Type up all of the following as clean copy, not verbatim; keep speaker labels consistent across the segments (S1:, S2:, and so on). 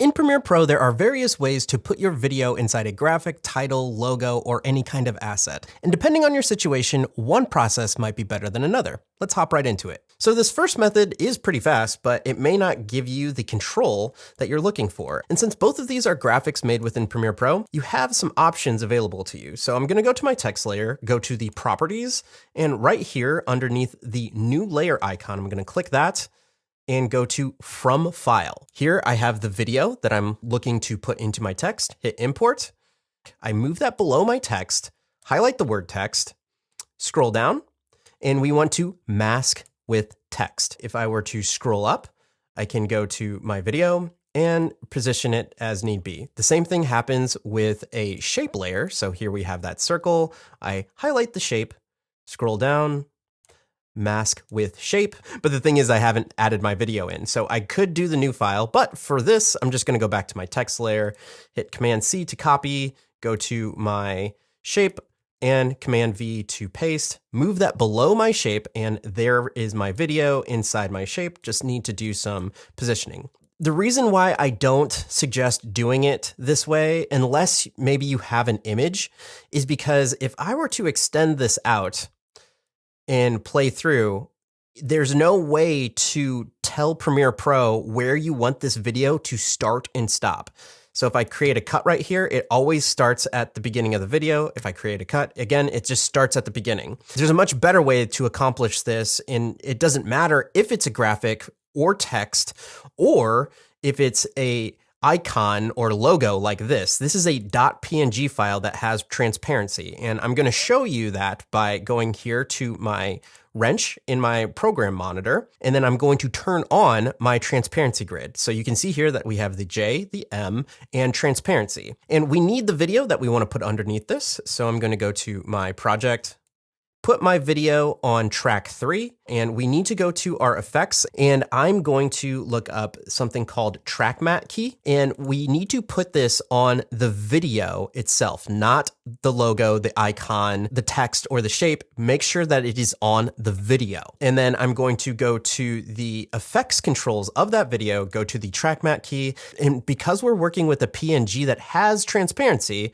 S1: In Premiere Pro, there are various ways to put your video inside a graphic, title, logo, or any kind of asset. And depending on your situation, one process might be better than another. Let's hop right into it. So this first method is pretty fast, but it may not give you the control that you're looking for. And since both of these are graphics made within Premiere Pro, you have some options available to you. So I'm gonna go to my text layer, go to the properties, and right here underneath the new layer icon, I'm gonna click that and go to From File. Here I have the video that I'm looking to put into my text, hit import. I move that below my text, highlight the word text, scroll down, and we want to mask with text. If I were to scroll up, I can go to my video and position it as need be. The same thing happens with a shape layer. So here we have that circle. I highlight the shape, scroll down, mask with shape, but the thing is I haven't added my video in. So I could do the new file, but for this, I'm just gonna go back to my text layer, hit Command C to copy, go to my shape and Command V to paste, move that below my shape, and there is my video inside my shape. Just need to do some positioning. The reason why I don't suggest doing it this way, unless maybe you have an image, is because if I were to extend this out and play through, there's no way to tell Premiere Pro where you want this video to start and stop. So if I create a cut right here, it always starts at the beginning of the video. If I create a cut, again, it just starts at the beginning. There's a much better way to accomplish this, and it doesn't matter if it's a graphic or text, or if it's a icon or logo like this. This is a .png file that has transparency, and I'm going to show you that by going here to my wrench in my program monitor, and then I'm going to turn on my transparency grid. So you can see here that we have the J, the M, and transparency. And we need the video that we want to put underneath this. So I'm going to go to my project, put my video on track 3, and we need to go to our effects, and I'm going to look up something called track matte key, and we need to put this on the video itself, not the logo, the icon, the text, or the shape. Make sure that it is on the video. And then I'm going to go to the effects controls of that video, go to the track matte key, and because we're working with a PNG that has transparency,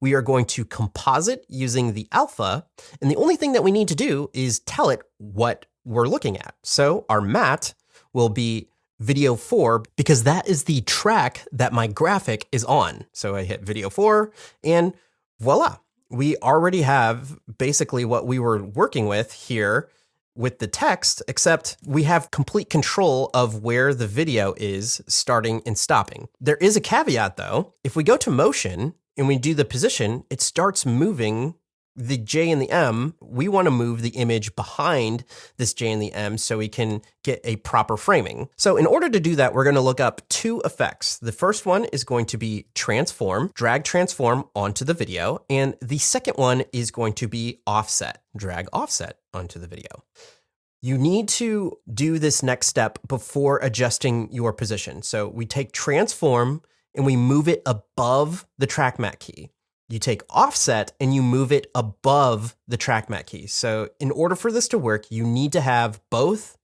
S1: we are going to composite using the alpha, and the only thing that we need to do is tell it what we're looking at. So our matte will be video 4 because that is the track that my graphic is on. So I hit video 4 and voila, we already have basically what we were working with here with the text, except we have complete control of where the video is starting and stopping. There is a caveat though. If we go to motion, and we do the position, it starts moving the J and the M. We want to move the image behind this J and the M so we can get a proper framing. So in order to do that, we're going to look up 2 effects. The first one is going to be transform, drag transform onto the video. And the second one is going to be offset, drag offset onto the video. You need to do this next step before adjusting your position. So we take transform and we move it above the track matte key. You take offset and you move it above the track matte key. So in order for this to work, you need to have both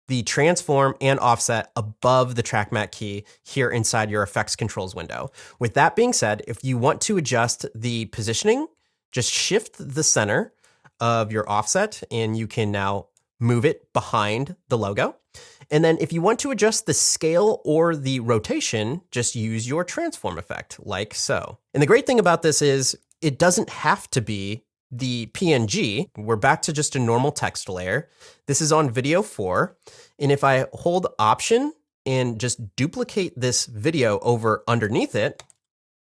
S1: the transform and offset above the track matte key here inside your effects controls window. With that being said, if you want to adjust the positioning, just shift the center of your offset and you can now move it behind the logo. And then if you want to adjust the scale or the rotation, just use your transform effect like so. And the great thing about this is it doesn't have to be the PNG. We're back to just a normal text layer. This is on video 4. And if I hold Option and just duplicate this video over underneath it,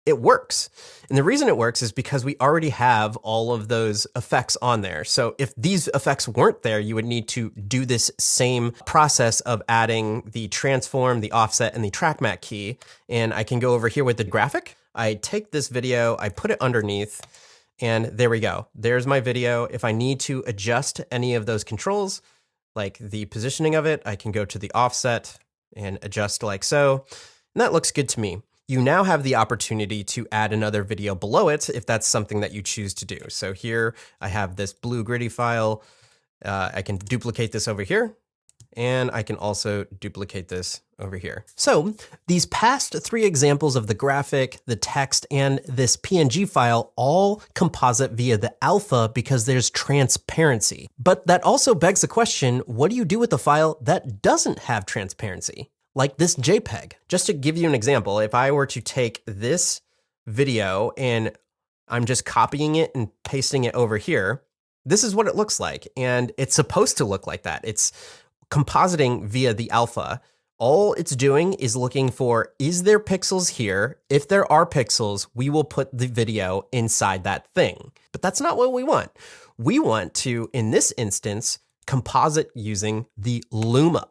S1: it works. And the reason it works is because we already have all of those effects on there. So if these effects weren't there, you would need to do this same process of adding the transform, the offset, and the track matte key. And I can go over here with the graphic. I take this video, I put it underneath, and there we go. There's my video. If I need to adjust any of those controls, like the positioning of it, I can go to the offset and adjust like so. And that looks good to me. You now have the opportunity to add another video below it if that's something that you choose to do. So here I have this blue gritty file. I can duplicate this over here And I can also duplicate this over here. So these past 3 examples of the graphic, the text, and this PNG file all composite via the alpha because there's transparency. But that also begs the question, what do you do with a file that doesn't have transparency? Like this JPEG. Just to give you an example, if I were to take this video and I'm just copying it and pasting it over here, this is what it looks like. And it's supposed to look like that. It's compositing via the alpha. All it's doing is looking for, is there pixels here? If there are pixels, we will put the video inside that thing. But that's not what we want. We want to, in this instance, composite using the Luma.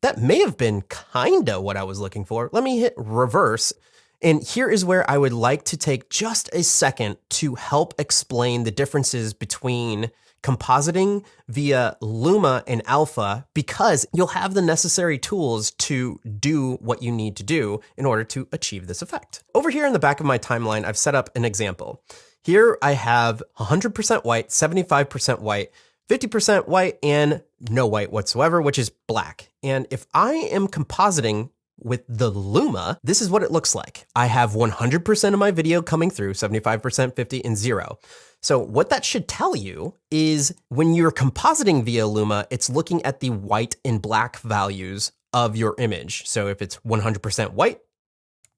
S1: That may have been kinda what I was looking for. Let me hit reverse. And here is where I would like to take just a second to help explain the differences between compositing via Luma and Alpha, because you'll have the necessary tools to do what you need to do in order to achieve this effect. Over here in the back of my timeline, I've set up an example. Here I have 100% white, 75% white, 50% white, and no white whatsoever, which is black. And if I am compositing with the Luma, this is what it looks like. I have 100% of my video coming through, 75%, 50, and 0. So what that should tell you is when you're compositing via Luma, it's looking at the white and black values of your image. So if it's 100% white,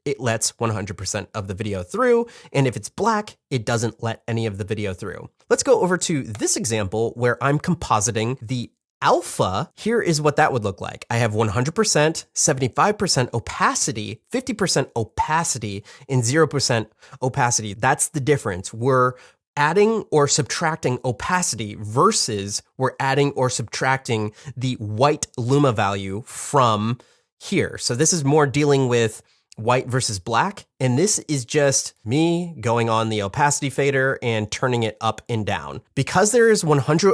S1: it lets 100% of the video through. And if it's black, it doesn't let any of the video through. Let's go over to this example where I'm compositing the alpha. Here is what that would look like. I have 100%, 75% opacity, 50% opacity, and 0% opacity. That's the difference. We're adding or subtracting opacity versus we're adding or subtracting the white Luma value from here. So this is more dealing with white versus black. And this is just me going on the opacity fader and turning it up and down. Because there is 100%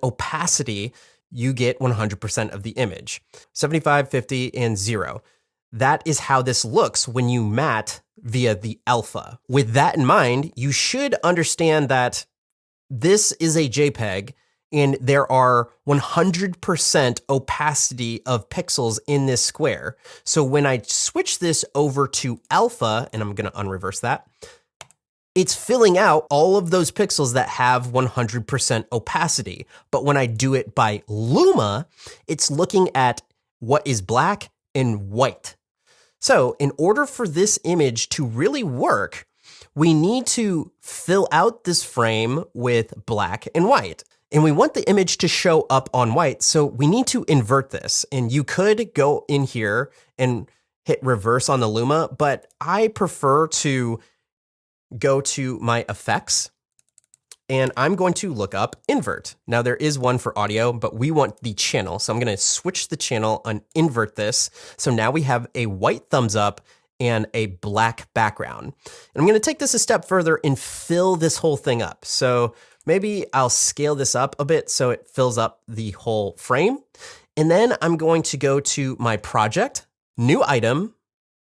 S1: opacity, you get 100% of the image. 75, 50, and 0. That is how this looks when you matte via the alpha. With that in mind, you should understand that this is a JPEG and there are 100% opacity of pixels in this square. So when I switch this over to alpha, and I'm gonna unreverse that, it's filling out all of those pixels that have 100% opacity. But when I do it by Luma, it's looking at what is black and white. So in order for this image to really work, we need to fill out this frame with black and white. And we want the image to show up on white, so we need to invert this. And you could go in here and hit reverse on the Luma, but I prefer to go to my effects, and I'm going to look up invert. Now there is one for audio, but we want the channel. So I'm going to switch the channel and invert this. So now we have a white thumbs up and a black background. And I'm going to take this a step further and fill this whole thing up. So maybe I'll scale this up a bit so it fills up the whole frame. And then I'm going to go to my project, new item,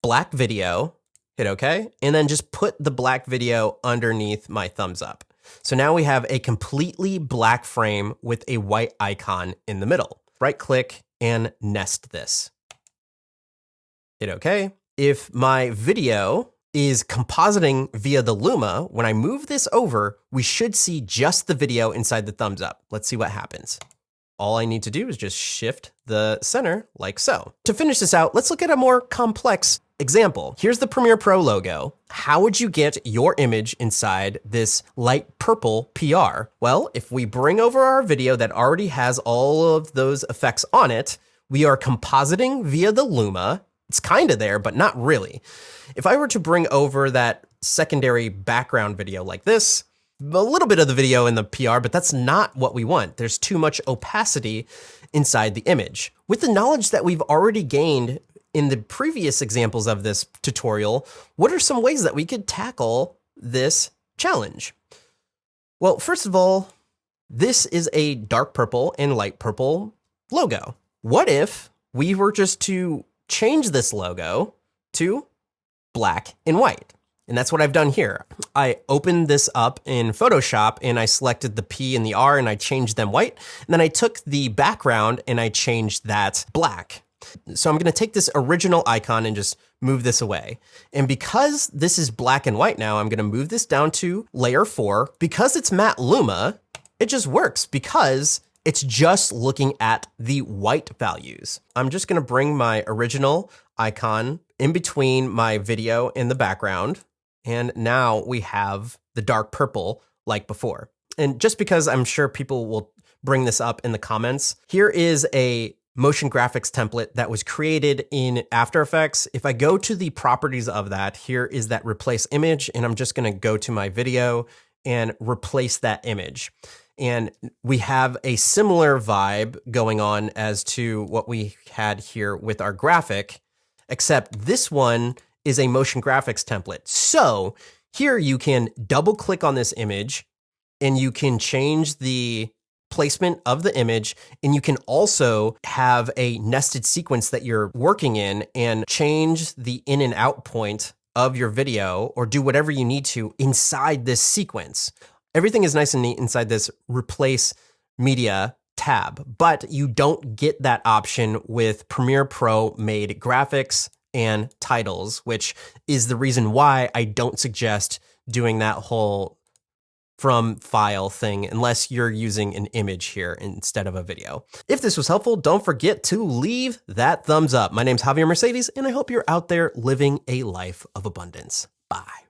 S1: black video, hit OK, and then just put the black video underneath my thumbs up. So now we have a completely black frame with a white icon in the middle. Right click and nest this. Hit OK. If my video is compositing via the Luma, when I move this over, we should see just the video inside the thumbs up. Let's see what happens. All I need to do is just shift the center like so. To finish this out, let's look at a more complex example. Here's the Premiere Pro logo. How would you get your image inside this light purple PR? Well, if we bring over our video that already has all of those effects on it, we are compositing via the Luma. It's kind of there, but not really. If I were to bring over that secondary background video like this, a little bit of the video in the PR, but that's not what we want. There's too much opacity inside the image. With the knowledge that we've already gained in the previous examples of this tutorial, what are some ways that we could tackle this challenge? Well, first of all, this is a dark purple and light purple logo. What if we were just to change this logo to black and white? And that's what I've done here. I opened this up in Photoshop and I selected the P and the R and I changed them white. And then I took the background and I changed that black. So I'm gonna take this original icon and just move this away. And because this is black and white now, I'm gonna move this down to layer 4. Because it's matte Luma, it just works because it's just looking at the white values. I'm just gonna bring my original icon in between my video and the background. And now we have the dark purple like before. And just because I'm sure people will bring this up in the comments, here is a motion graphics template that was created in After Effects. If I go to the properties of that, here is that replace image, and I'm just gonna go to my video and replace that image. And we have a similar vibe going on as to what we had here with our graphic, except this one is a motion graphics template. So here you can double click on this image and you can change the placement of the image, and you can also have a nested sequence that you're working in and change the in and out point of your video or do whatever you need to inside this sequence. Everything is nice and neat inside this replace media tab, but you don't get that option with Premiere Pro made graphics and titles, which is the reason why I don't suggest doing that whole from file thing unless you're using an image here instead of a video. If this was helpful, don't forget to leave that thumbs up. My name's Javier Mercedes, and I hope you're out there living a life of abundance. Bye.